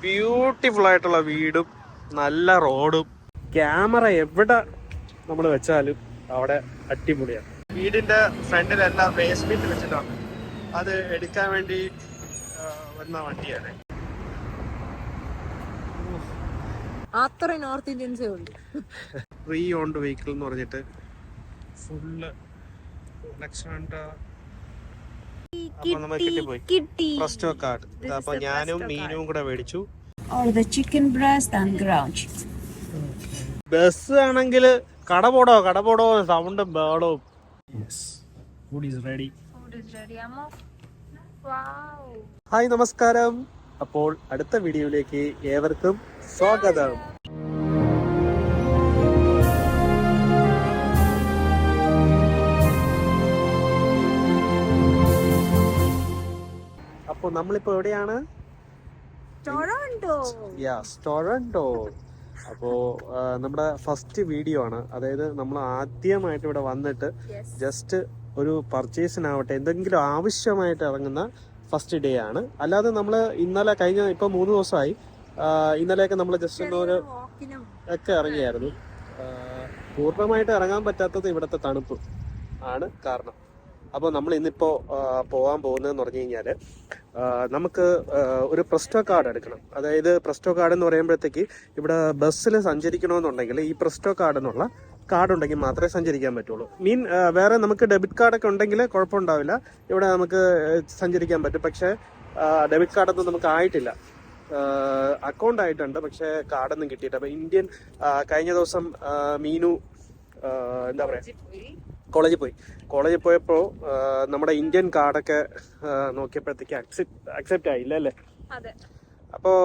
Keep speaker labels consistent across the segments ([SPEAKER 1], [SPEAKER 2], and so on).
[SPEAKER 1] Beautiful ആയിട്ടുള്ള വീടും നല്ല റോഡും ക്യാമറ എവിടെ നമ്മൾ വെച്ചാലും അവിടെ അടിപൊളിയാണ്. വീടിന്റെ ഫ്രണ്ടിലെല്ലാം വേസ്റ്റ് ബിൻ വെച്ചിട്ടാണ്, അത് എടുക്കാൻ വേണ്ടി വന്ന വണ്ടിയാണ്.
[SPEAKER 2] അത്ര നോർത്ത് ഇന്ത്യൻസേ ഉണ്ട്.
[SPEAKER 1] ഫ്രീ ഓൺഡ് വെഹിക്കിൾ എന്ന് പറഞ്ഞിട്ട് ഫുള്ള് പ്രസ്റ്റോ കാർഡ്. അപ്പൊ ഞാനും മീനും കൂടെ മേടിച്ചു. ബസ് ആണെങ്കിൽ കടപോടോ സൗണ്ടും ബേളവും. ഹായ്, നമസ്കാരം. അപ്പോൾ അടുത്ത വീഡിയോയിലേക്ക് ഏവർക്കും സ്വാഗതം. അപ്പോൾ നമ്മളിപ്പോ എവിടെയാണ്? ടൊറന്റോ. അപ്പോ നമ്മുടെ ഫസ്റ്റ് വീഡിയോ ആണ്. അതായത് നമ്മൾ ആദ്യമായിട്ട് ഇവിടെ വന്നിട്ട് ജസ്റ്റ് ഒരു പർച്ചേസിനാവട്ടെ എന്തെങ്കിലും ആവശ്യമായിട്ട് ഇറങ്ങുന്ന ഫസ്റ്റ് ഡേ ആണ്. അല്ലാതെ നമ്മൾ ഇന്നലെ ഇപ്പൊ 3 ദിവസമായി. ഇന്നലെയൊക്കെ നമ്മൾ ജസ്റ്റ് ഒരു ഒക്കെ ഇറങ്ങിയായിരുന്നു. പൂർണ്ണമായിട്ട് ഇറങ്ങാൻ പറ്റാത്തത് ഇവിടുത്തെ തണുപ്പ് ആണ് കാരണം. അപ്പോൾ നമ്മൾ ഇന്നിപ്പോ പോകാൻ പോകുന്നതെന്ന് പറഞ്ഞു കഴിഞ്ഞാല് നമുക്ക് ഒരു പ്രസ്റ്റോ കാർഡ് എടുക്കണം. അതായത് പ്രസ്റ്റോ കാർഡ് എന്ന് പറയുമ്പോഴത്തേക്ക് ഇവിടെ ബസ്സിൽ സഞ്ചരിക്കണമെന്നുണ്ടെങ്കിൽ ഈ പ്രസ്റ്റോ കാർഡ് എന്നുള്ള കാർഡ് ഉണ്ടെങ്കിൽ മാത്രമേ സഞ്ചരിക്കാൻ പറ്റുള്ളൂ. വേറെ നമുക്ക് ഡെബിറ്റ് കാർഡൊക്കെ ഉണ്ടെങ്കിൽ കുഴപ്പമുണ്ടാവില്ല, ഇവിടെ നമുക്ക് സഞ്ചരിക്കാൻ പറ്റും. പക്ഷേ ഡെബിറ്റ് കാർഡൊന്നും നമുക്ക് ആയിട്ടില്ല. അക്കൗണ്ട് ആയിട്ടുണ്ട്, പക്ഷേ കാർഡൊന്നും കിട്ടിയില്ല. അപ്പൊ ഇന്ത്യൻ കഴിഞ്ഞ ദിവസം മീനു എന്താ പറയാ കോളേജിൽ പോയപ്പോൾ നമ്മുടെ ഇന്ത്യൻ കാർഡൊക്കെ നോക്കിയപ്പോഴത്തേക്ക് അക്സെപ്റ്റ് ആയില്ല അല്ലേ? അപ്പോൾ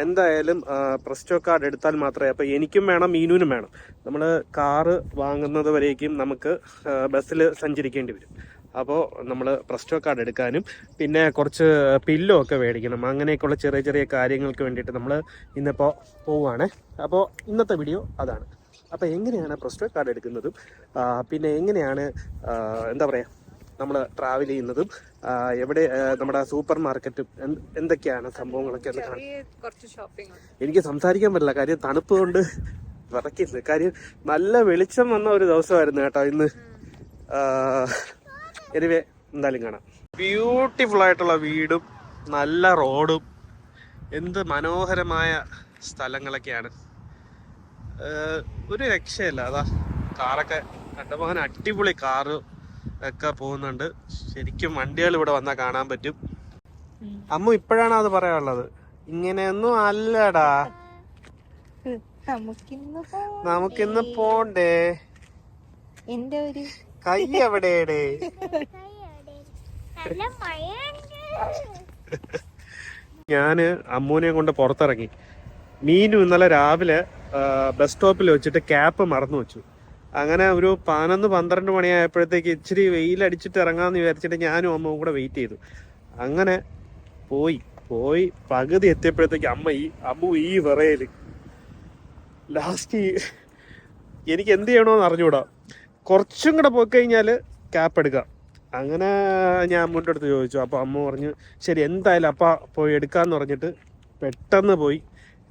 [SPEAKER 1] എന്തായാലും പ്രസ്റ്റോ കാർഡ് എടുത്താൽ മാത്രമേ, അപ്പോൾ എനിക്കും വേണം മീനുവിനും വേണം. നമ്മൾ കാറ് വാങ്ങുന്നത് വരേക്കും നമുക്ക് ബസ്സിൽ സഞ്ചരിക്കേണ്ടി വരും. അപ്പോൾ നമ്മൾ പ്രസ്റ്റോ കാർഡ് എടുക്കാനും പിന്നെ കുറച്ച് പില്ലോ ഒക്കെ മേടിക്കണം. അങ്ങനെയൊക്കെയുള്ള ചെറിയ ചെറിയ കാര്യങ്ങൾക്ക് വേണ്ടിയിട്ട് നമ്മൾ ഇന്നിപ്പോൾ പോവുകയാണ്. അപ്പോൾ ഇന്നത്തെ വീഡിയോ അതാണ്. അപ്പോൾ എങ്ങനെയാണ് പ്രസ്റ്റോ കാർഡ് എടുക്കുന്നതും പിന്നെ എങ്ങനെയാണ് എന്താ പറയുക നമ്മൾ ട്രാവൽ ചെയ്യുന്നതും എവിടെ നമ്മുടെ സൂപ്പർ മാർക്കറ്റും എന്തൊക്കെയാണ് സംഭവങ്ങളൊക്കെ ഒന്ന് കാണാം. എനിക്ക് സംസാരിക്കാൻ പറ്റില്ല, കാര്യം തണുപ്പ് കൊണ്ട് വിറയ്ക്കുന്നത്. കാര്യം നല്ല വെളിച്ചം വന്ന ഒരു ദിവസമായിരുന്നു കേട്ടോ ഇന്ന്. എനിവേ എന്തായാലും കാണാം. ബ്യൂട്ടിഫുൾ ആയിട്ടുള്ള വീടും നല്ല റോഡും എന്ത് മനോഹരമായ സ്ഥലങ്ങളൊക്കെയാണ്. ഒരു രക്ഷയില്ല. അതാ കാറൊക്കെ കണ്ടമാനം അടിപൊളി കാറ് ഒക്കെ പോകുന്നുണ്ട്. ശരിക്കും വണ്ടികൾ ഇവിടെ വന്നാൽ കാണാൻ പറ്റും. അമ്മ ഇപ്പോഴാണ് അത് പറയാനുള്ളത്. ഇങ്ങനെയൊന്നും അല്ലടാ, നമുക്കിന്ന് പോണ്ടേ. എന്റെ ഒരു കൈ എവിടെയടേ? ഞാന് അമ്മൂനെയും കൊണ്ട് പുറത്തിറങ്ങി. മീനു ഇന്നലെ രാവിലെ ബസ് സ്റ്റോപ്പിൽ വെച്ചിട്ട് ക്യാപ്പ് മറന്നു വെച്ചു. അങ്ങനെ ഒരു 11-12 മണിയായപ്പോഴത്തേക്ക് ഇച്ചിരി വെയിലടിച്ചിട്ട് ഇറങ്ങാമെന്ന് വിചാരിച്ചിട്ട് ഞാനും അമ്മവും കൂടെ വെയിറ്റ് ചെയ്തു. അങ്ങനെ പോയി പകുതി എത്തിയപ്പോഴത്തേക്ക് അമ്മു ഈ വിറയല്. ലാസ്റ്റ് എനിക്ക് എന്ത് ചെയ്യണമെന്ന് അറിഞ്ഞൂടാ. കുറച്ചും കൂടെ പോയി കഴിഞ്ഞാൽ ക്യാപ്പ് എടുക്കാം. അങ്ങനെ ഞാൻ അമ്മൂൻ്റെ അടുത്ത് ചോദിച്ചു. അപ്പോൾ അമ്മ പറഞ്ഞു ശരി എന്തായാലും അപ്പ പോയി എടുക്കാമെന്ന് പറഞ്ഞിട്ട് പെട്ടെന്ന് പോയി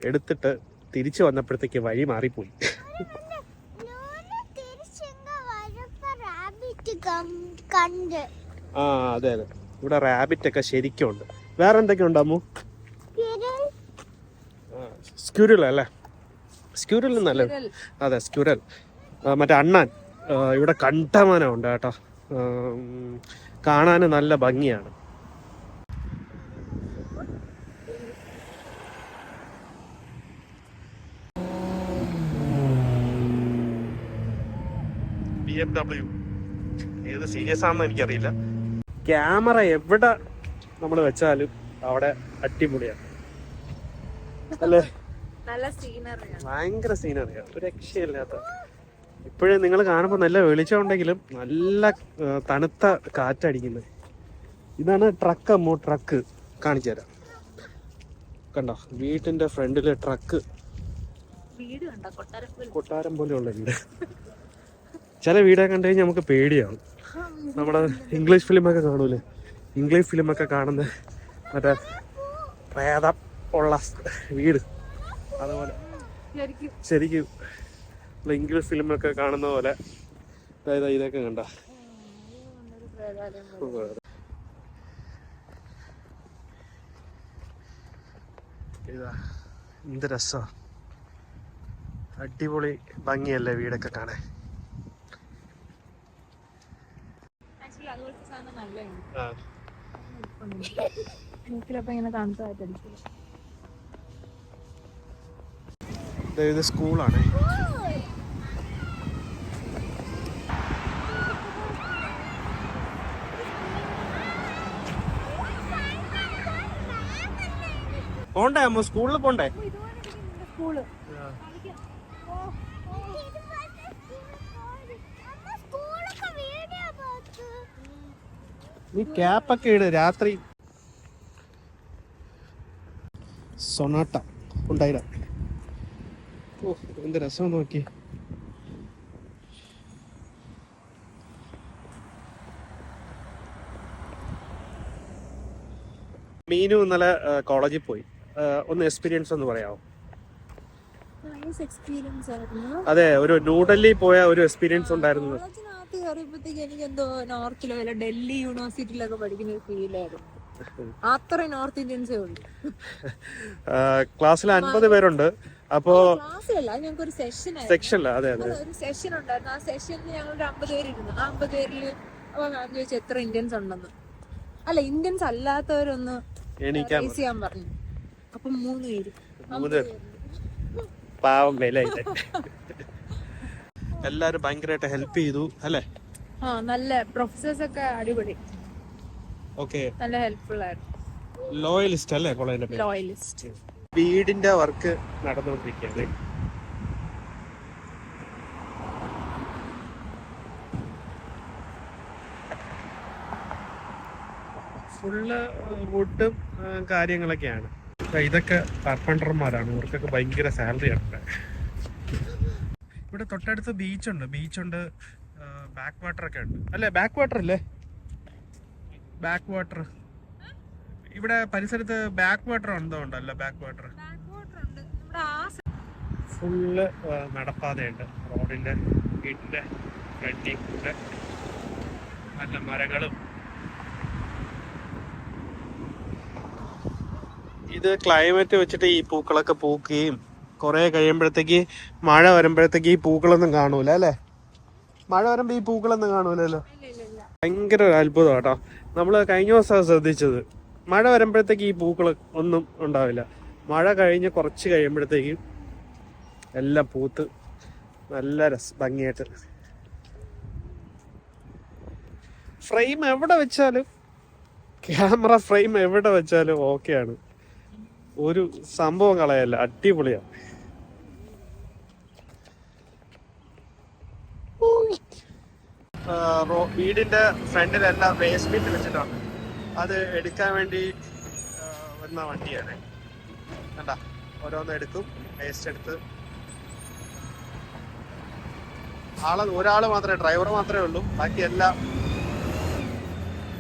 [SPEAKER 1] എടുത്തിട്ട് തിരിച്ചു വന്നപ്പോഴത്തേക്ക് വഴി മാറിപ്പോയി. ആ അതെ, ഇവിടെ റാബിറ്റ് ഒക്കെ ശരിക്കും ഉണ്ട്. വേറെ എന്തൊക്കെയുണ്ട് അമ്മു? സ്ക്യൂരൽ അല്ലേ? സ്ക്യൂരൽ നല്ല, അതെ സ്ക്യൂരൽ. മറ്റേ അണ്ണാൻ ഇവിടെ കണ്ടമാനം ഉണ്ട് കേട്ടോ. കാണാൻ നല്ല ഭംഗിയാണ്. BMW ഏത് സീരിയസ് ആണെന്ന് എനിക്കറിയില്ല. ക്യാമറ എവിടെ നമ്മൾ വെച്ചാലും അവിടെ അടിപൊളിയാണ് അല്ലേ? ഭയങ്കര സീനറിയാണ്, ഒരു രക്ഷയില്ലാത്ത. ഇപ്പോഴും നിങ്ങൾ കാണുമ്പോൾ നല്ല വെളിച്ചം ഉണ്ടെങ്കിലും നല്ല തണുത്ത കാറ്റടിക്കുന്നത്. ഇതാണ് ട്രക്ക് കാണിച്ചു തരാം. കണ്ടോ വീട്ടിന്റെ ഫ്രണ്ടിലെ ട്രക്ക്, കൊട്ടാരം പോലെയുള്ള വീട്. ചില വീടൊക്കെ കണ്ടു കഴിഞ്ഞാൽ നമുക്ക് പേടിയാവും. നമ്മുടെ ഇംഗ്ലീഷ് ഫിലിമൊക്കെ കാണൂലേ, ഇംഗ്ലീഷ് ഫിലിമൊക്കെ കാണുന്ന മറ്റേ പ്രേതം ഉള്ള വീട്. അതുപോലെ ശരിക്കും ഇംഗ്ലീഷ് ഫിലിമൊക്കെ കാണുന്ന പോലെ അതായത് ഇതൊക്കെ കണ്ട ഇതാ എന്ത് രസാ, അടിപൊളി ഭംഗിയല്ലേ വീടൊക്കെ കാണാൻ. ഇത് സ്കൂളാണ്. പോണ്ടേ അമ്മ, സ്കൂളിൽ പോണ്ടേ? നീ ക്യാപ്പൊക്കെ ഇട്, രാത്രി സൊനാട്ട ഉണ്ടായിട. ഓ എന്ത് രസം നോക്കി. മീനു ഇന്നലെ കോളേജിൽ പോയി. ഒന്ന് എക്സ്പീരിയൻസ് ഒന്ന് പറയാമോ? അതെ, ഒരു ന്യൂഡൽഹി പോയ ഒരു എക്സ്പീരിയൻസ് ഉണ്ടായിരുന്നു.
[SPEAKER 2] എനിക്ക് എന്തോ നോർത്തിലോ അല്ല ഡൽഹി യൂണിവേഴ്സിറ്റിയിലൊക്കെ പഠിക്കുന്ന ഒരു ഫീലായിരുന്നു. അത്ര നോർത്ത് ഇന്ത്യൻസേ ഉള്ളൂ.
[SPEAKER 1] ക്ലാസ്സിൽ 50 പേരുണ്ട്. അപ്പോ
[SPEAKER 2] ക്ലാസ്സിലല്ല, ഞങ്ങൾക്ക് ഒരു
[SPEAKER 1] സെക്ഷനില്ല. അതെ അതെ,
[SPEAKER 2] ഒരു സെഷൻ ഉണ്ടായിരുന്നു. ആ സെഷനിൽ ഞങ്ങൾ 50 പേരിരുന്നു. ആ 50 പേരില് ചോദിച്ചു എത്ര ഇന്ത്യൻസ് ഉണ്ടെന്ന്. അല്ല, ഇന്ത്യൻസ് അല്ലാത്തവരൊന്ന് ചെയ്യാൻ പറഞ്ഞു. അപ്പൊ 3 പേര്.
[SPEAKER 1] പാവം വിലയില്ല. എല്ലാരും ഭയങ്കരമായിട്ട് ഹെൽപ്പ് ചെയ്തു അല്ലേ?
[SPEAKER 2] നല്ല പ്രൊഫസേഴ്സ് ഒക്കെ അടിപൊളി.
[SPEAKER 1] ഓക്കെ,
[SPEAKER 2] നല്ല ഹെൽപ്ഫുൾ ആയിരുന്നു.
[SPEAKER 1] ലോയലിസ്റ്റ് അല്ലേ കോളേജിന്റെ പേര്?
[SPEAKER 2] ലോയലിസ്റ്റ്.
[SPEAKER 1] വീടിന്റെ വർക്ക് നടന്നുകൊണ്ടിരിക്കുകയാണ്. ഫുള്ള് വുഡും കാര്യങ്ങളൊക്കെയാണ്. ഇതൊക്കെ കാർപ്പൻറ്റർമാരാണ്. ഇവർക്കൊക്കെ ഭയങ്കര സാലറി ആണ്. ഇവിടെ തൊട്ടടുത്ത് ബീച്ചുണ്ട്, ബാക്ക് വാട്ടർ ഒക്കെ ഉണ്ട് അല്ലേ? ബാക്ക് വാട്ടർ അല്ലേ? ബാക്ക് വാട്ടർ ഇവിടെ പരിസരത്ത് ബാക്ക് വാട്ടർ ഉണ്ടല്ലോ. ബാക്ക് വാട്ടർ ഫുള്ള് നടപ്പാതയുണ്ട്. റോഡിന്റെ വീട്ടിന്റെ ഫ്രണ്ടിൽ കൂടെ നല്ല മരങ്ങളും. ഇത് ക്ലൈമറ്റ് വെച്ചിട്ട് ഈ പൂക്കളൊക്കെ പൂക്കുകയും കുറെ കഴിയുമ്പോഴത്തേക്ക് മഴ വരുമ്പോഴത്തേക്ക് ഈ പൂക്കളൊന്നും കാണൂല അല്ലേ? മഴ വരുമ്പോ ഈ പൂക്കളൊന്നും കാണൂലല്ലോ. ഭയങ്കര ഒരു അത്ഭുതം കേട്ടോ. നമ്മള് കഴിഞ്ഞ ദിവസം ശ്രദ്ധിച്ചത്, മഴ വരുമ്പോഴത്തേക്ക് ഈ പൂക്കൾ ഒന്നും ഉണ്ടാവില്ല. മഴ കഴിഞ്ഞ് കുറച്ച് കഴിയുമ്പോഴത്തേക്കും എല്ലാം പൂത്ത് നല്ല ഭംഗിയായിട്ട്. ഫ്രെയിം എവിടെ വെച്ചാലും, ക്യാമറ ഫ്രെയിം എവിടെ വെച്ചാലും ഓക്കെയാണ്. ഒരു സംഭവം കളയല്ല, അടിപൊളിയാണ്. വീടിന്റെ ഫ്രണ്ടിലെല്ലാം വേസ്റ്റ് ബിൻ വെച്ചിട്ടാണ്. അത് എടുക്കാൻ വേണ്ടി വന്ന വണ്ടിയാണ്. കണ്ടാ, ഓരോന്ന് എടുക്കും, വേസ്റ്റ് എടുത്ത്. ഒരാള് മാത്രമേ, ഡ്രൈവർ മാത്രമേ ഉള്ളൂ. ബാക്കി എല്ലാം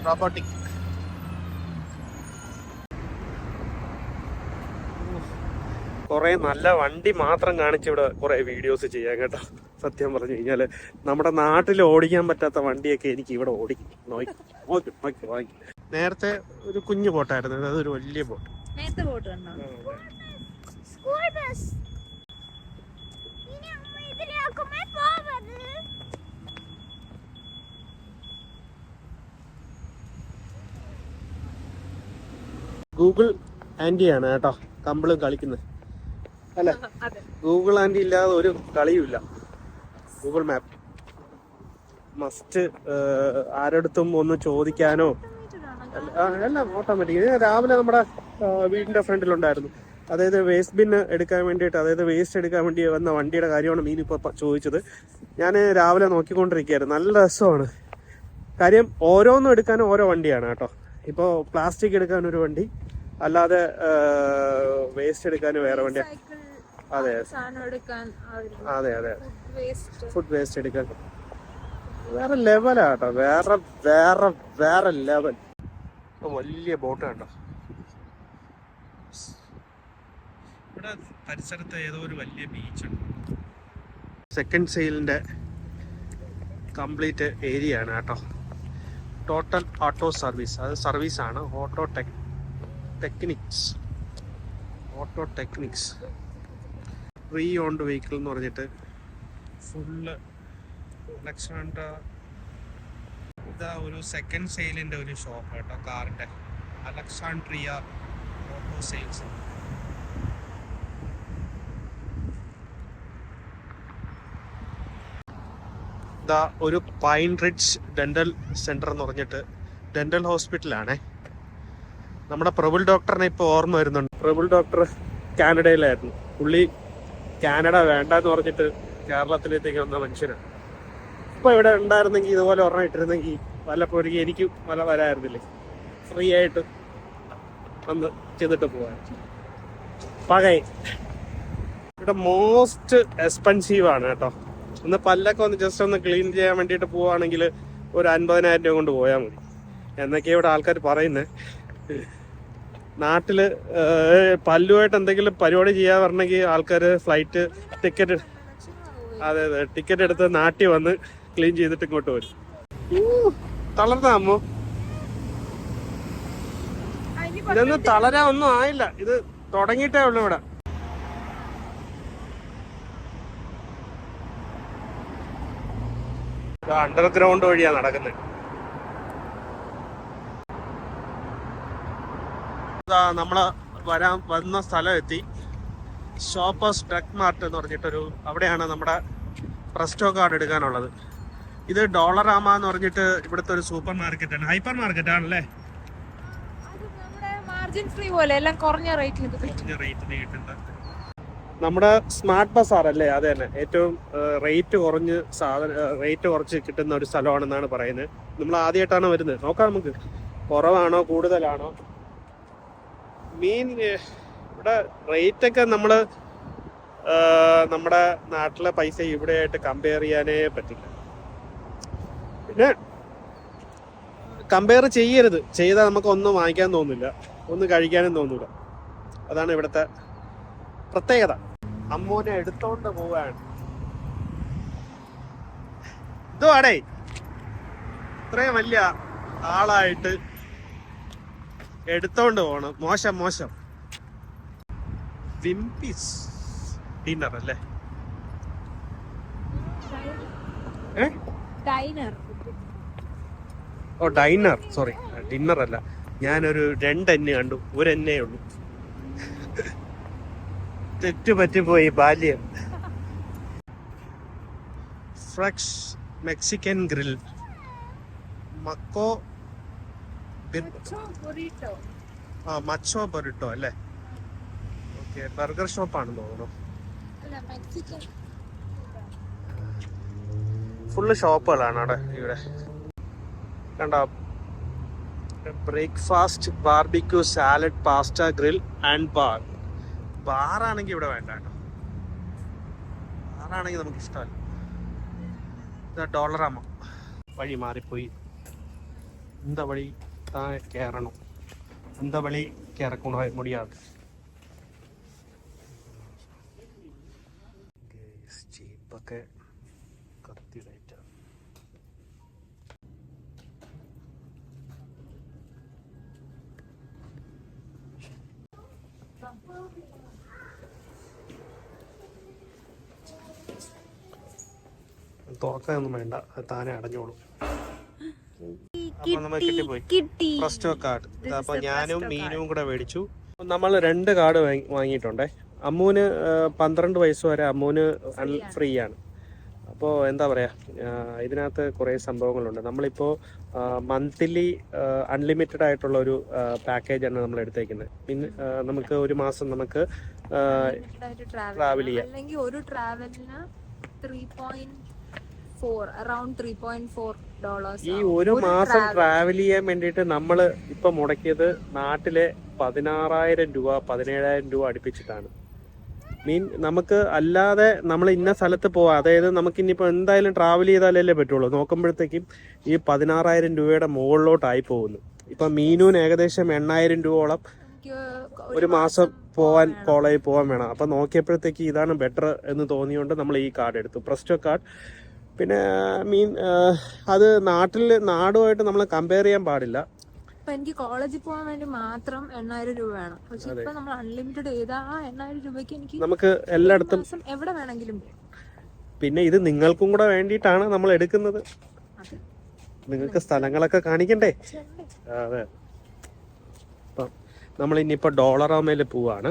[SPEAKER 1] റോബോട്ടിക്. കുറെ നല്ല വണ്ടി മാത്രം കാണിച്ച് ഇവിടെ കുറെ വീഡിയോസ് ചെയ്യാം കേട്ടോ. സത്യം പറഞ്ഞു കഴിഞ്ഞാല് നമ്മുടെ നാട്ടിൽ ഓടിക്കാൻ പറ്റാത്ത വണ്ടിയൊക്കെ എനിക്ക് ഇവിടെ ഓടിക്കും. നോക്കി. നേരത്തെ ഒരു കുഞ്ഞു ബോട്ടായിരുന്നു, അതൊരു വലിയ ബോട്ട്. ഗൂഗിൾ ആന്റിയാണ് കേട്ടോ കമ്പിളും കളിക്കുന്നത് അല്ലെ? ഗൂഗിൾ ആന്റി ഇല്ലാതെ ഒരു കളിയുമില്ല. Google map must. ആരടുത്തും ഒന്ന് ചോദിക്കാനോ എല്ലാം ഓട്ടോമാറ്റിക്. രാവിലെ നമ്മുടെ വീടിന്റെ ഫ്രണ്ടിലുണ്ടായിരുന്നു. അതായത് വേസ്റ്റ് ബിൻ എടുക്കാൻ വേണ്ടിയിട്ട്, അതായത് വേസ്റ്റ് എടുക്കാൻ വേണ്ടി വന്ന വണ്ടിയുടെ കാര്യമാണ് മീനിപ്പോൾ ചോദിച്ചത്. ഞാൻ രാവിലെ നോക്കിക്കൊണ്ടിരിക്കുകയായിരുന്നു. നല്ല രസമാണ്. കാര്യം ഓരോന്നും എടുക്കാൻ ഓരോ വണ്ടിയാണ് കേട്ടോ. ഇപ്പോൾ പ്ലാസ്റ്റിക് എടുക്കാൻ ഒരു വണ്ടി, അല്ലാതെ വേസ്റ്റ് എടുക്കാൻ വേറെ വണ്ടി. അതെ അതെ അതെ, ഫുഡ് വേസ്റ്റ് എടുക്കാൻ വേറെ ലെവലാ കേട്ടോ. വേറെ ലെവൽ. വലിയ ബോട്ട് കണ്ടോ. ഇവിടെ പരിസരത്ത് ഏതോ ഒരു വലിയ ബീച്ചുണ്ട്. സെക്കൻഡ് സെയിലിൻ്റെ കംപ്ലീറ്റ് ഏരിയ ആണ് കേട്ടോ. ടോട്ടൽ ഓട്ടോ സർവീസ്, അത് സർവീസാണ്. Auto techniques pre owned vehicle എന്ന് പറഞ്ഞിട്ട് ഫുള്ള് അലക്സാണ്ട്ര. ഇതാ ഒരു സെക്കൻഡ് സെയിലിൻ്റെ ഒരു ഷോപ്പ് കേട്ടോ, കാറിൻ്റെ. Alexandria auto sales. ഇതാ ഒരു പൈൻ റിഡ്ജ് ഡെന്റൽ സെന്റർ എന്ന് പറഞ്ഞിട്ട് ഡെന്റൽ ഹോസ്പിറ്റലാണേ. നമ്മുടെ പ്രബുൽ ഡോക്ടറിനെ ഇപ്പോൾ ഓർമ്മ വരുന്നുണ്ട്. പ്രബുൽ ഡോക്ടർ കാനഡയിലായിരുന്നു. പുള്ളി കാനഡ വേണ്ടെന്ന് പറഞ്ഞിട്ട് കേരളത്തിലേക്ക് വന്ന മനുഷ്യനാണ്. ഇപ്പോൾ ഇവിടെ ഉണ്ടായിരുന്നെങ്കിൽ ഇതുപോലെ ഒരെണ്ണം ഇട്ടിരുന്നെങ്കിൽ വല്ലപ്പോഴും എനിക്ക് വരായിരുന്നില്ലേ, ഫ്രീ ആയിട്ട് വന്ന് ചെയ്തിട്ട് പോകാൻ. പകൈ ഇവിടെ മോസ്റ്റ് എക്സ്പെൻസീവ് ആണ് കേട്ടോ. ഒന്ന് പല്ലൊക്കെ ഒന്ന് ജസ്റ്റ് ഒന്ന് ക്ലീൻ ചെയ്യാൻ വേണ്ടിയിട്ട് പോവുകയാണെങ്കിൽ ഒരു 50,000 രൂപ കൊണ്ട് പോയാൽ മതി എന്നൊക്കെയാണ് ഇവിടെ ആൾക്കാർ പറയുന്നത്. നാട്ടിൽ പല്ലുമായിട്ട് എന്തെങ്കിലും പരിപാടി ചെയ്യാൻ പറഞ്ഞെങ്കിൽ ആൾക്കാർ ഫ്ലൈറ്റ് ടിക്കറ്റ്, അതെ ടിക്കറ്റ് എടുത്ത് നാട്ടിൽ വന്ന് ക്ലീൻ ചെയ്തിട്ട് ഇങ്ങോട്ട് വരും. തളർന്ന അമ്മോ, ഇതൊന്നും തളരാൻ ഒന്നും ആയില്ല. ഇത് തുടങ്ങിയിട്ടേ ഉള്ളൂ ഇവിടെ. അണ്ടർഗ്രൗണ്ട് വഴിയാ നടക്കുന്നത്. നമ്മള് വന്ന സ്ഥലം എത്തി. ഷോപ്പേഴ്സ് ഡ്രഗ് മാർട്ട് എന്ന് പറഞ്ഞിട്ടൊരു, അവിടെയാണ് നമ്മുടെ പ്രസ്റ്റോ കാർഡ് എടുക്കാനുള്ളത്. ഇത് ഡോളറാമ എന്ന് പറഞ്ഞിട്ട് ഇവിടുത്തെ ഒരു സൂപ്പർ മാർക്കറ്റ് ആണ്, ഹൈപ്പർ മാർക്കറ്റ് ആണല്ലേ.
[SPEAKER 2] കുറഞ്ഞ റേറ്റിന്
[SPEAKER 1] കിട്ടുന്നത്. നമ്മുടെ സ്മാർട്ട് ബസാർ അല്ലേ, അത് തന്നെ ഏറ്റവും റേറ്റ് കുറച്ച് കിട്ടുന്ന ഒരു സ്ഥലമാണെന്നാണ് പറയുന്നത്. നമ്മൾ ആദ്യമായിട്ടാണ് വരുന്നത്. നോക്കാം നമുക്ക് കുറവാണോ കൂടുതലാണോ. മീൻ ഇവിടെ റേറ്റൊക്കെ നമ്മുടെ നാട്ടിലെ പൈസ ഇവിടെയായിട്ട് കമ്പയർ ചെയ്യാനേ പറ്റില്ല. പിന്നെ കമ്പയർ ചെയ്യരുത്, ചെയ്താൽ നമുക്ക് ഒന്നും വാങ്ങിക്കാൻ തോന്നില്ല, ഒന്നും കഴിക്കാനും തോന്നില്ല. അതാണ് ഇവിടുത്തെ പ്രത്യേകത. അമ്മൂനെ എടുത്തോണ്ട് പോവാണ്. ഇതുവാടേ ഇത്രയും വലിയ ആളായിട്ട് എടുത്തോണ്ട് പോണം. മോശം. വിംപീസ് ഡിന്നർ അല്ലേ? ഓ ഡൈനർ, സോറി ഡിന്നർ അല്ല. ഞാനൊരു 2 എന്നെ കണ്ടു, 1 എന്നേ ഉള്ളൂ. തെറ്റുപറ്റിപ്പോയി ബാല്യം. ഫ്രഷ് മെക്സിക്കൻ ഗ്രിൽ, മച്ചോ ബൊറിട്ടോ അല്ലേ? ഓക്കെ, ബർഗർ ഷോപ്പാണെന്ന് തോന്നുന്നു. ഫുള്ള് ഷോപ്പുകളാണ് അവിടെ. ഇവിടെ കണ്ടോ, breakfast, barbecue, salad, pasta, grill and bar. ബാറാണെങ്കിൽ ഇവിടെ വേണ്ട കേട്ടോ. ബാറാണെങ്കിൽ നമുക്ക് ഇഷ്ടമല്ല. ഇതാ ഡോളറാമ. വഴി മാറിപ്പോയി. എന്താ വഴി കയറണം, എന്താ വഴി കയറക്കണോ മുടിയാതെ. ജീപ്പൊക്കെ കത്തി റേറ്റ്. തുറക്കാനൊന്നും വേണ്ട, താനെ അടഞ്ഞോളും. അപ്പൊ നമ്മൾ കിട്ടിപ്പോയി പ്രസ്റ്റോ കാർഡ്. അപ്പൊ ഞാനും മീനും കൂടെ മേടിച്ചു. നമ്മൾ 2 കാർഡ് വാങ്ങിയിട്ടുണ്ടേ. അമ്മൂന് 12 വയസ്സ് വരെ അമ്മൂന് ഫ്രീ ആണ്. അപ്പോൾ എന്താ പറയുക, ഇതിനകത്ത് കുറേ സംഭവങ്ങളുണ്ട്. നമ്മളിപ്പോൾ മന്ത്ലി അൺലിമിറ്റഡ് ആയിട്ടുള്ള ഒരു പാക്കേജാണ് നമ്മൾ എടുത്തേക്കുന്നത്. പിന്നെ നമുക്ക് ഒരു മാസം നമുക്ക് ട്രാവൽ ചെയ്യാം.
[SPEAKER 2] അല്ലെങ്കിൽ ഒരു ട്രാവലിന് $3.4
[SPEAKER 1] ഈ ഒരു മാസം ട്രാവൽ ചെയ്യാൻ വേണ്ടിയിട്ട് നമ്മൾ ഇപ്പൊ മുടക്കിയത് നാട്ടിലെ 16,000 രൂപ 17,000 രൂപ അടുപ്പിച്ചിട്ടാണ്. നമുക്ക് അല്ലാതെ നമ്മൾ ഇന്ന സ്ഥലത്ത് പോവാം. അതായത് നമുക്ക് ഇനിയിപ്പോൾ എന്തായാലും ട്രാവൽ ചെയ്താലല്ലേ പറ്റുള്ളൂ. നോക്കുമ്പോഴത്തേക്കും ഈ 16,000 രൂപയുടെ മുകളിലോട്ടായി പോകുന്നു. ഇപ്പം മീനൂന് ഏകദേശം 8,000 രൂപയോളം
[SPEAKER 2] എനിക്ക്
[SPEAKER 1] ഒരു മാസം കോളേജിൽ പോകാൻ വേണം. അപ്പം നോക്കിയപ്പോഴത്തേക്ക് ഇതാണ് ബെറ്റർ എന്ന് തോന്നിയുകൊണ്ട് നമ്മൾ ഈ കാർഡ് എടുത്തു, പ്രസ്റ്റോ കാർഡ്. പിന്നെ അത് നാടുമായിട്ട് നമ്മൾ കമ്പയർ ചെയ്യാൻ പാടില്ല.
[SPEAKER 2] ഇപ്പൊ എനിക്ക് കോളേജിൽ പോകാൻ വേണ്ടി മാത്രം 8,000 രൂപ വേണം. പക്ഷെ ഇപ്പൊ നമ്മൾ അൺലിമിറ്റഡ് ചെയ്താൽ ആ 8,000 രൂപയ്ക്ക് എനിക്ക്
[SPEAKER 1] നമുക്ക് എല്ലായിടത്തും
[SPEAKER 2] എവിടെ വേണമെങ്കിലും.
[SPEAKER 1] പിന്നെ ഇത് നിങ്ങൾക്കും കൂടെ വേണ്ടിയിട്ടാണ് നമ്മൾ എടുക്കുന്നത്. നിങ്ങൾക്ക് സ്ഥലങ്ങളൊക്കെ കാണിക്കണ്ടേ? അതെ. അപ്പം നമ്മൾ ഇനിയിപ്പോൾ ഡോളറാമയിൽ പോവാണ്.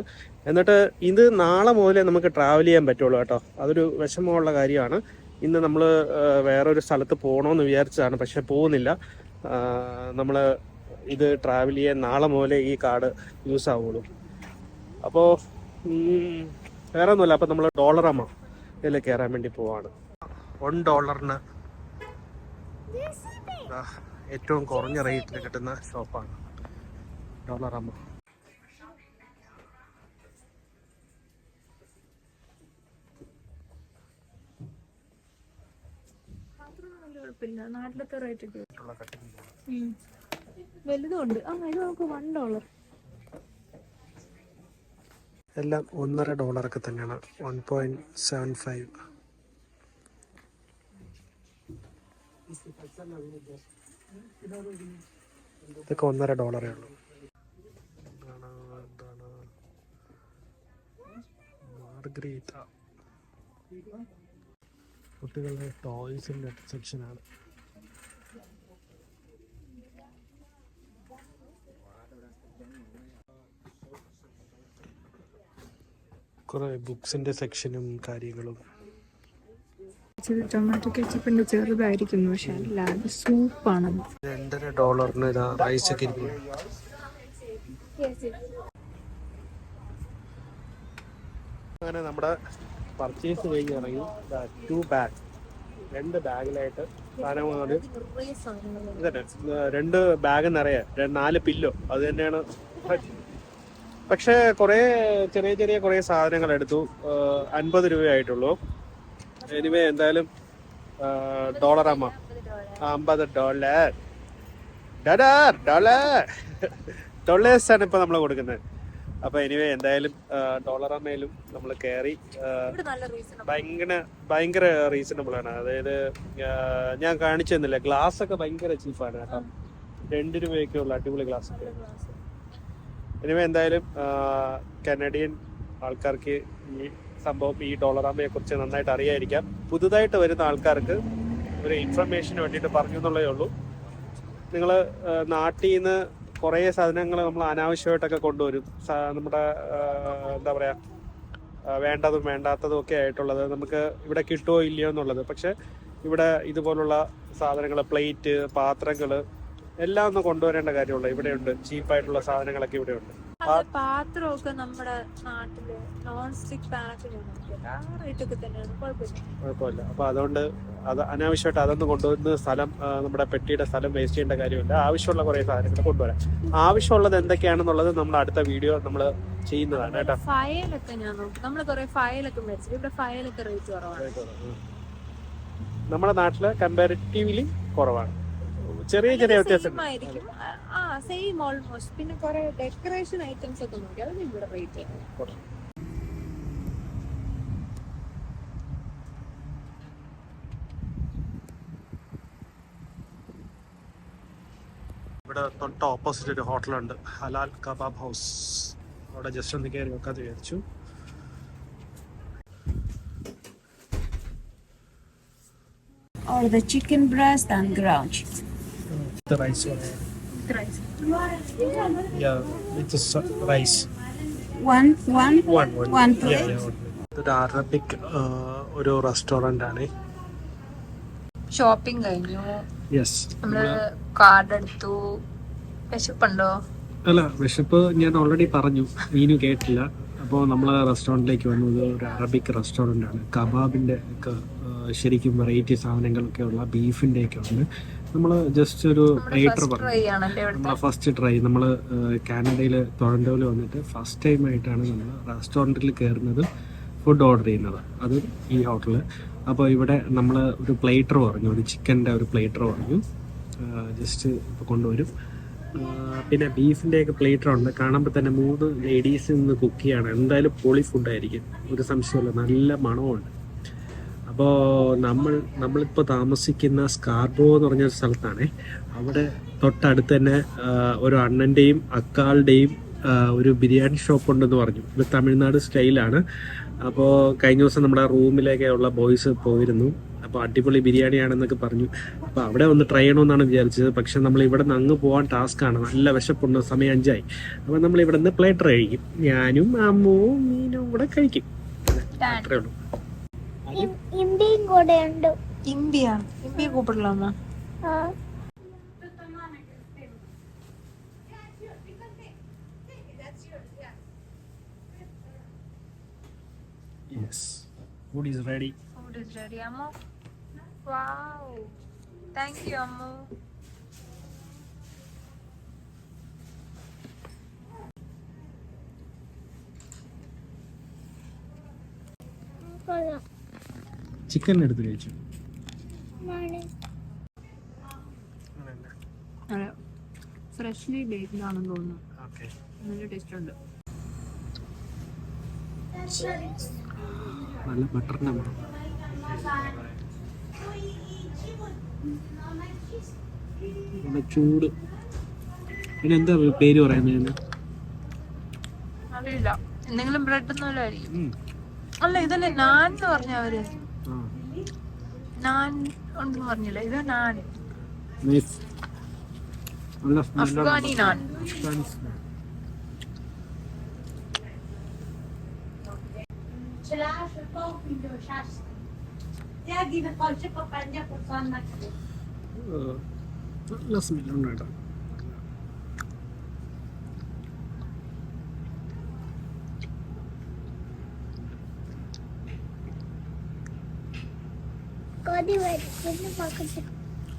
[SPEAKER 1] എന്നിട്ട് ഇത് നാളെ മുതലേ നമുക്ക് ട്രാവൽ ചെയ്യാൻ പറ്റുള്ളൂ കേട്ടോ. അതൊരു വിഷമമുള്ള കാര്യമാണ്. ഇന്ന് നമ്മൾ വേറൊരു സ്ഥലത്ത് പോകണമെന്ന് വിചാരിച്ചതാണ്, പക്ഷെ പോകുന്നില്ല. നമ്മൾ ഇത് ട്രാവൽ ചെയ്യാൻ നാളെ മുതലേ ഈ കാർഡ് യൂസ് ആവുള്ളൂ. അപ്പോൾ വേറെ ഒന്നുമില്ല. അപ്പം നമ്മൾ ഡോളറാമ ഇതിൽ കയറാൻ വേണ്ടി പോവാണ്. $1 ഏറ്റവും കുറഞ്ഞ റേറ്റിൽ കിട്ടുന്ന ഷോപ്പാണ് ഡോളറാമ.
[SPEAKER 2] നാട്ടിലത്തെ റേറ്റ് വലുതുണ്ട്. ഇത് നമുക്ക് $1.
[SPEAKER 1] എല്ലാം $1.5 തന്നെയാണ്. 1.75. ഇതൊക്കെ $1.5 ഉള്ളൂ. മാർഗരീത്ത കുട്ടികളുടെ ടോയ്സിന്റെ സെക്ഷനാണ്. കുറെ ബുക്സിന്റെ സെക്ഷനും കാര്യങ്ങളും.
[SPEAKER 2] ടൊമാറ്റോ കെച്ചപ്പിന്റെ ചെറുതായിരിക്കുന്നു, പക്ഷെ അല്ല, അത് സൂപ്പാണ്.
[SPEAKER 1] $2 ഇതാ റൈസ് ഒക്കെ ഇരിക്കുന്നു. അങ്ങനെ നമ്മുടെ പർച്ചേസ് കഴിഞ്ഞ് ഇറങ്ങി. 2 ബാഗ്, 2 ബാഗിലായിട്ട് സാധനങ്ങൾ. ഇതന്നെ 2 ബാഗ് നിറയെ 4 പില്ലോ അത് തന്നെയാണ്. പക്ഷെ കുറേ ചെറിയ കുറേ സാധനങ്ങൾ എടുത്തു. 50 രൂപയായിട്ടുള്ളൂ. എനിവേ എന്തായാലും ഡോളറാമ $50 ഡോളേഴ്സാണ് ഇപ്പൊ നമ്മൾ കൊടുക്കുന്നത്. അപ്പൊ എനിവേ എന്തായാലും ഡോളറാമയിലും നമ്മൾ കയറി. ഭയങ്കര റീസണബിൾ ആണ്. അതായത് ഞാൻ കാണിച്ചു തന്നില്ല, ഗ്ലാസ് ഒക്കെ ഭയങ്കര ചീപ്പാണ് കേട്ടോ. 2 രൂപയൊക്കെ ഉള്ള അടിപൊളി ഗ്ലാസ് ഒക്കെ. എനിവേ എന്തായാലും കനഡിയൻ ആൾക്കാർക്ക് ഈ സംഭവം, ഈ ഡോളറാമയെ കുറിച്ച് നന്നായിട്ട് അറിയാതിരിക്കാം. പുതുതായിട്ട് വരുന്ന ആൾക്കാർക്ക് ഒരു ഇൻഫർമേഷന് വേണ്ടിയിട്ട് പറഞ്ഞു എന്നുള്ളതേ ഉള്ളൂ. നിങ്ങൾ നാട്ടിൽ നിന്ന് കുറേ സാധനങ്ങൾ നമ്മൾ അനാവശ്യമായിട്ടൊക്കെ കൊണ്ടുവരും. നമ്മുടെ എന്താ പറയുക, വേണ്ടതും വേണ്ടാത്തതും ഒക്കെ ആയിട്ടുള്ളത് നമുക്ക് ഇവിടെ കിട്ടുമോ ഇല്ലയോ എന്നുള്ളത്. പക്ഷെ ഇവിടെ ഇതുപോലുള്ള സാധനങ്ങൾ, പ്ലേറ്റ്, പാത്രങ്ങൾ എല്ലാം ഒന്നും കൊണ്ടുവരേണ്ട കാര്യമുള്ള ഇവിടെയുണ്ട്. ചീപ്പായിട്ടുള്ള സാധനങ്ങളൊക്കെ ഇവിടെയുണ്ട്.
[SPEAKER 2] പാത്രമൊക്കെ നമ്മുടെ നാട്ടില് നോൺ സ്റ്റിക്
[SPEAKER 1] കുഴപ്പമില്ല. അപ്പൊ അതുകൊണ്ട് അത് അനാവശ്യമായിട്ട് അതൊന്നും കൊണ്ടുവരുന്ന സ്ഥലം, നമ്മുടെ പെട്ടിയുടെ സ്ഥലം വേസ്റ്റ് ചെയ്യേണ്ട കാര്യമില്ല. ആവശ്യമുള്ള കുറെ സാധനങ്ങൾ കൊണ്ടുവരാം. ആവശ്യമുള്ളത് എന്തൊക്കെയാണെന്നുള്ളത് നമ്മൾ അടുത്ത വീഡിയോ നമ്മൾ ചെയ്യുന്നതാണ് കേട്ടോ.
[SPEAKER 2] ഫയലൊക്കെ ഞാൻ നോക്കി, നമ്മൾ കുറെ ഫയലൊക്കെ മേടിച്ചു. ഇവിടെ ഫയലൊക്കെ റേറ്റ് കുറവാണ്.
[SPEAKER 1] നമ്മുടെ നാട്ടില് കമ്പാരിറ്റീവ്ലി കുറവാണ്. ചെറിയ വ്യത്യാസം
[SPEAKER 2] സെയിം ഓൾമോസ്റ്റ്. പിന്നെ കുറെ ഡെക്കറേഷൻ ഐറ്റംസ് ഒക്കെ നോക്കി, അത് ഇവിടെ റേറ്റ്
[SPEAKER 1] ഇവിടെ തൊട്ട് ഓപ്പോസിറ്റ് ഒരു ഹോട്ടലുണ്ട്, ഹലാൽ കബാബ് ഹൗസ്. അവിടെ ജസ്റ്റ് ഒന്ന് കയറി വെക്കാതെ വിചാരിച്ചു.
[SPEAKER 2] Or the chicken breast and ground.
[SPEAKER 1] The rice one.
[SPEAKER 2] The rice.
[SPEAKER 1] Yeah, it's a rice.
[SPEAKER 2] One plate.
[SPEAKER 1] Yeah. ഇതൊരു അറബിക് ഒരു റെസ്റ്റോറന്റ് ആണ്.
[SPEAKER 2] ഷോപ്പിംഗ് കഴിഞ്ഞു.
[SPEAKER 1] യെസ്.
[SPEAKER 2] നമ്മള് കാർഡ് എടുത്തു. വിശപ്പുണ്ടോ?
[SPEAKER 1] അല്ല, വിശപ്പ് ഞാൻ ഓൾറെഡി പറഞ്ഞു, മീനു കേട്ടില്ല. അപ്പോൾ നമ്മൾ റെസ്റ്റോറൻറ്റിലേക്ക് വന്നത് ഒരു അറബിക് റെസ്റ്റോറൻ്റ് ആണ്. കബാബിൻ്റെ ഒക്കെ ശരിക്കും വെറൈറ്റി സാധനങ്ങളൊക്കെ ഉള്ള, ബീഫിൻ്റെ ഒക്കെ ഉണ്ട്. നമ്മൾ ജസ്റ്റ് ഒരു പ്ലേറ്റർ പറഞ്ഞു. നമ്മളെ ഫസ്റ്റ് ട്രൈ. നമ്മൾ കാനഡയിൽ ടൊറന്റോയിൽ വന്നിട്ട് ഫസ്റ്റ് ടൈം ആയിട്ടാണ് നമ്മൾ റെസ്റ്റോറൻറ്റിൽ കയറുന്നത്, ഫുഡ് ഓർഡർ ചെയ്യുന്നത്, അത് ഈ ഹോട്ടലിൽ. അപ്പോൾ ഇവിടെ നമ്മൾ ഒരു പ്ലേറ്റർ പറഞ്ഞു, ഒരു ചിക്കൻ്റെ ഒരു പ്ലേറ്റർ പറഞ്ഞു. ജസ്റ്റ് ഇപ്പോൾ കൊണ്ടുവരും. പിന്നെ ബീഫിൻ്റെയൊക്കെ പ്ലേറ്റർ ഉണ്ട്. കാണുമ്പോൾ തന്നെ 3 ലേഡീസ് നിന്ന് കുക്ക് ചെയ്യാണ്. എന്തായാലും പൊളി ഫുഡായിരിക്കും, ഒരു സംശയമില്ല. നല്ല മണമുണ്ട്. അപ്പോൾ നമ്മളിപ്പോൾ താമസിക്കുന്ന സ്കാർബോ എന്ന് പറഞ്ഞൊരു സ്ഥലത്താണ്. അവിടെ തൊട്ടടുത്ത് തന്നെ ഒരു അണ്ണൻ്റെയും അക്കാളുടെയും ഒരു ബിരിയാണി ഷോപ്പ് ഉണ്ടെന്ന് പറഞ്ഞു. ഇത് തമിഴ്നാട് സ്റ്റൈലാണ്. അപ്പോൾ കഴിഞ്ഞ ദിവസം നമ്മുടെ റൂമിലേക്കുള്ള ബോയ്സ് പോയിരുന്നു. അപ്പോൾ അടിപൊളി ബിരിയാണിയാണെന്നൊക്കെ പറഞ്ഞു. അപ്പോൾ അവിടെ ഒന്ന് ട്രൈ ചെയ്യണമെന്നാണ് വിചാരിച്ചത്. പക്ഷെ നമ്മൾ ഇവിടെ നിന്ന് അങ്ങ് പോകാൻ ടാസ്ക്കാണ്. നല്ല വിശപ്പുണ്ട്, സമയം 5 ആയി. അപ്പോൾ നമ്മൾ ഇവിടെ നിന്ന് പ്ലേറ്റർ കഴിക്കും. ഞാനും അമ്മുവും മീനും കൂടെ കഴിക്കും. അത്രേ ഉള്ളൂ.
[SPEAKER 2] ഇമ്പി കൂപ്പിടലാമോ?
[SPEAKER 1] Yes, food is ready.
[SPEAKER 2] Food is ready, Ammu. Wow, thank you, Ammu.
[SPEAKER 1] Chicken എടുത്ത് കഴിച്ചു.
[SPEAKER 2] ഫ്രഷ്ലി ബേക്ക്ഡ് ആണെന്ന് തോന്നുന്നു.
[SPEAKER 1] ഓക്കെ,
[SPEAKER 2] നല്ല ടേസ്റ്റ് ഉണ്ട്.
[SPEAKER 1] നല്ല ബട്ടറിൻ്റെ മണം. നല്ല ചൂട്. പിന്നെ എന്താ പേര് പറയുന്നത്?
[SPEAKER 2] അറിയില്ല, എന്തെങ്കിലും ബ്രെഡ് ഒന്നും ആയിരിക്കും. അല്ല, ഇതല്ലേ നാൻ എന്ന് പറഞ്ഞ അവര്. നാൻ ഉണ്ടെന്ന് പറഞ്ഞില്ല, ഇത് നാൻ. അഫ്ഗാനി നാൻ.
[SPEAKER 1] നല്ല സ്മെല്ലുണ്ട് കേട്ടോ.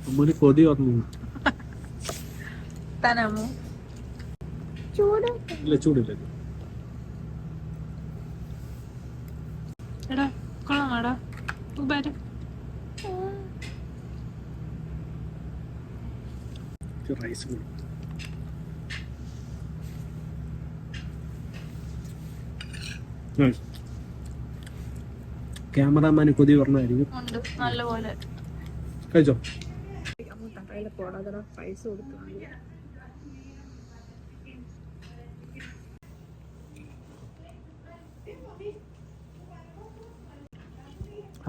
[SPEAKER 1] അമ്മൂന് കൊതി വന്നു.
[SPEAKER 2] തനമോ
[SPEAKER 1] ഇല്ല, ചൂടില്ല.
[SPEAKER 2] എടാ കൊള്ളാമാടാ.
[SPEAKER 1] റൈസ് ക്യാമറാമാന് കൊതി പറഞ്ഞായിരിക്കും.
[SPEAKER 2] നല്ലപോലെ
[SPEAKER 1] കഴിച്ചോ?
[SPEAKER 2] പൈസ കൊടുത്തു.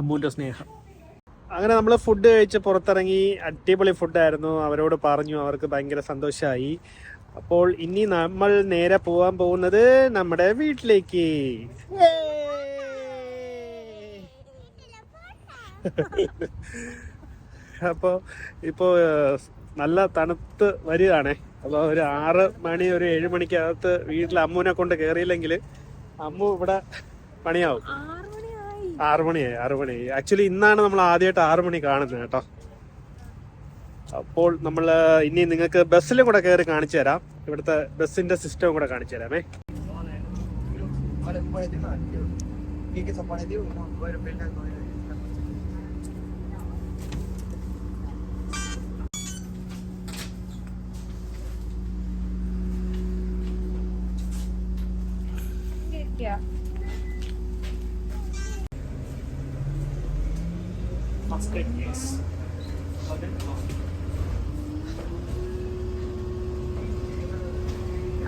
[SPEAKER 1] അമ്മൂൻ്റെ സ്നേഹം. അങ്ങനെ നമ്മൾ ഫുഡ് കഴിച്ച് പുറത്തിറങ്ങി. അടിപൊളി ഫുഡായിരുന്നു. അവരോട് പറഞ്ഞു, അവർക്ക് ഭയങ്കര സന്തോഷമായി. അപ്പോൾ ഇനി നമ്മൾ നേരെ പോകാൻ പോകുന്നത് നമ്മുടെ വീട്ടിലേക്ക്. അപ്പോൾ ഇപ്പോൾ നല്ല തണുത്ത് വരികയാണേ. അപ്പോൾ ഒരു 6 മണി, ഒരു 7 മണിക്കകത്ത് വീട്ടിൽ അമ്മൂനെ കൊണ്ട് കയറിയില്ലെങ്കിൽ അമ്മു ഇവിടെ പണിയാവും. 6 മണിയായി. ആക്ച്വലി ഇന്നാണ് നമ്മൾ ആദ്യമായിട്ട് 6 മണി കാണുന്നത് കേട്ടോ. അപ്പോൾ നമ്മൾ ഇനി നിങ്ങൾക്ക് ബസ്സിലും കൂടെ കയറി കാണിച്ചു തരാം. ഇവിടുത്തെ ബസ്സിന്റെ സിസ്റ്റം കൂടെ കാണിച്ചു തരാമേ.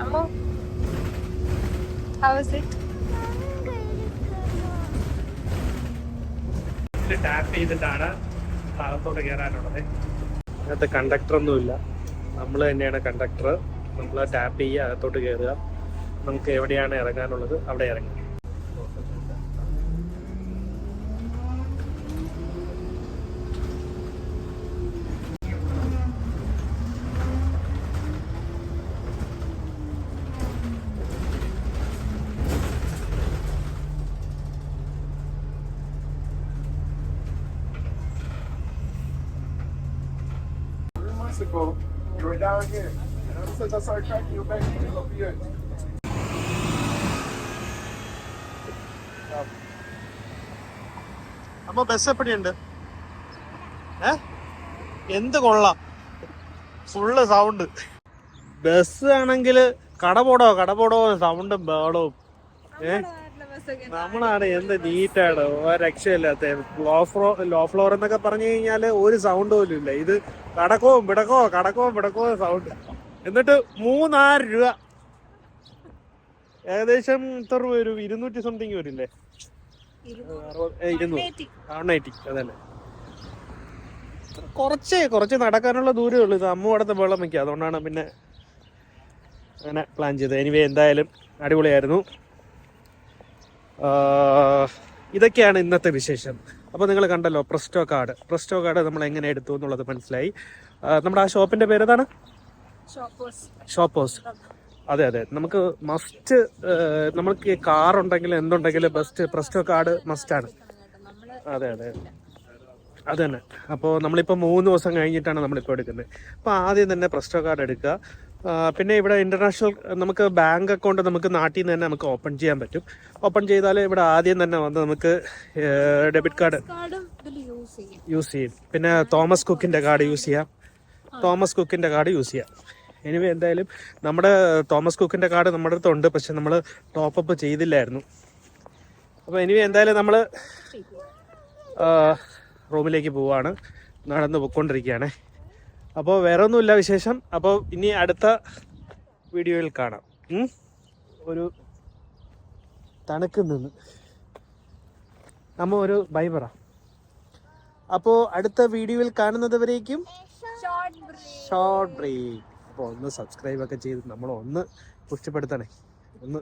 [SPEAKER 2] Ammu, how is it?
[SPEAKER 1] Tap ചെയ്തിട്ടാണ് ഭാഗത്തോട്ട് കയറാനുള്ളത്. അതിനകത്ത് കണ്ടക്ടറൊന്നുമില്ല, നമ്മൾ തന്നെയാണ് കണ്ടക്ടർ. നമ്മൾ ടാപ്പ് ചെയ്യുക, അകത്തോട്ട് കയറുക. നമുക്ക് എവിടെയാണ് ഇറങ്ങാനുള്ളത് അവിടെ ഇറങ്ങുക.
[SPEAKER 3] Ago, you were down here, and all of a sudden I started cracking your back and up here.
[SPEAKER 1] അപ്പൊ ബസ് എപ്പടിയുണ്ട്? എന്ത് കൊള്ളാം, ഫുള്ള് സൗണ്ട്. ബസ് ആണെങ്കിൽ കടപോടോ സൗണ്ടും ബേളവും. നമ്മളാണ് എന്ത് നീറ്റാണ്, രക്ഷയില്ലാത്ത ലോ ഫ്ലോർ എന്നൊക്കെ പറഞ്ഞു കഴിഞ്ഞാല് ഒരു സൗണ്ട് പോലും ഇല്ല. ഇത് കടക്കോ വിടക്കോ സൗണ്ട്. എന്നിട്ട് 3000 രൂപ, ഏകദേശം ഇത്ര രൂപ വരും, 200 സംതിങ് വരില്ലേ? 180 അതല്ലേ. കുറച്ച് നടക്കാനുള്ള ദൂരമേ ഉള്ളൂ. ഇത് അമ്മ അടുത്ത് വെള്ളം വയ്ക്കുക, അതുകൊണ്ടാണ് പിന്നെ അങ്ങനെ പ്ലാൻ ചെയ്തത്. എനിവേ എന്തായാലും അടിപൊളിയായിരുന്നു. ഇതൊക്കെയാണ് ഇന്നത്തെ വിശേഷം. അപ്പോൾ നിങ്ങൾ കണ്ടല്ലോ പ്രസ്റ്റോ കാർഡ് നമ്മൾ എങ്ങനെ എടുത്തു എന്നുള്ളത് മനസ്സിലായി. നമ്മുടെ ആ ഷോപ്പിന്റെ പേര് ഏതാണ്? ഷോപ്പോസ്. അതെ നമുക്ക് മസ്റ്റ്, നമുക്ക് കാർ ഉണ്ടെങ്കിൽ എന്തുണ്ടെങ്കിലും ബെസ്റ്റ് പ്രസ്റ്റോ കാർഡ് മസ്റ്റാണ്. അതെ അത് തന്നെ. അപ്പോൾ നമ്മളിപ്പോൾ 3 ദിവസം കഴിഞ്ഞിട്ടാണ് നമ്മളിപ്പോൾ എടുക്കുന്നത്. അപ്പോൾ ആദ്യം തന്നെ പ്രസ്റ്റോ കാർഡ് എടുക്കുക. പിന്നെ ഇവിടെ ഇന്റർനാഷണൽ നമുക്ക് ബാങ്ക് അക്കൗണ്ട് നമുക്ക് നാട്ടിൽ നിന്ന് തന്നെ നമുക്ക് ഓപ്പൺ ചെയ്യാൻ പറ്റും. ഓപ്പൺ ചെയ്താൽ ഇവിടെ ആദ്യം തന്നെ വന്ന് നമുക്ക് ഡെബിറ്റ് കാർഡ് യൂസ് ചെയ്യും. പിന്നെ തോമസ് കുക്കിൻ്റെ കാർഡ് യൂസ് ചെയ്യാം. എനിവേ എന്തായാലും നമ്മുടെ തോമസ് കുക്കിൻ്റെ കാർഡ് നമ്മുടെ അടുത്തുണ്ട്, പക്ഷെ നമ്മൾ ടോപ്പപ്പ് ചെയ്തില്ലായിരുന്നു. അപ്പോൾ എനിവേ എന്തായാലും നമ്മൾ റൂമിലേക്ക് പോവാണ്, നടന്ന് പോയിക്കൊണ്ടിരിക്കുകയാണ്. അപ്പോൾ വേറെ ഒന്നുമില്ല വിശേഷം. അപ്പോൾ ഇനി അടുത്ത വീഡിയോയിൽ കാണാം. ഒരു തണുക്കുന്നെന്ന് നമ്മ ഒരു ബൈ പറ. അപ്പോൾ അടുത്ത വീഡിയോയിൽ കാണുന്നത് വരേക്കും ഷോർട്ട് ബ്രേക്ക്. അപ്പോൾ ഒന്ന് സബ്സ്ക്രൈബ് ഒക്കെ ചെയ്ത് നമ്മളൊന്ന് പുഷ്ടിപ്പെടുത്തണേ. ഒന്ന്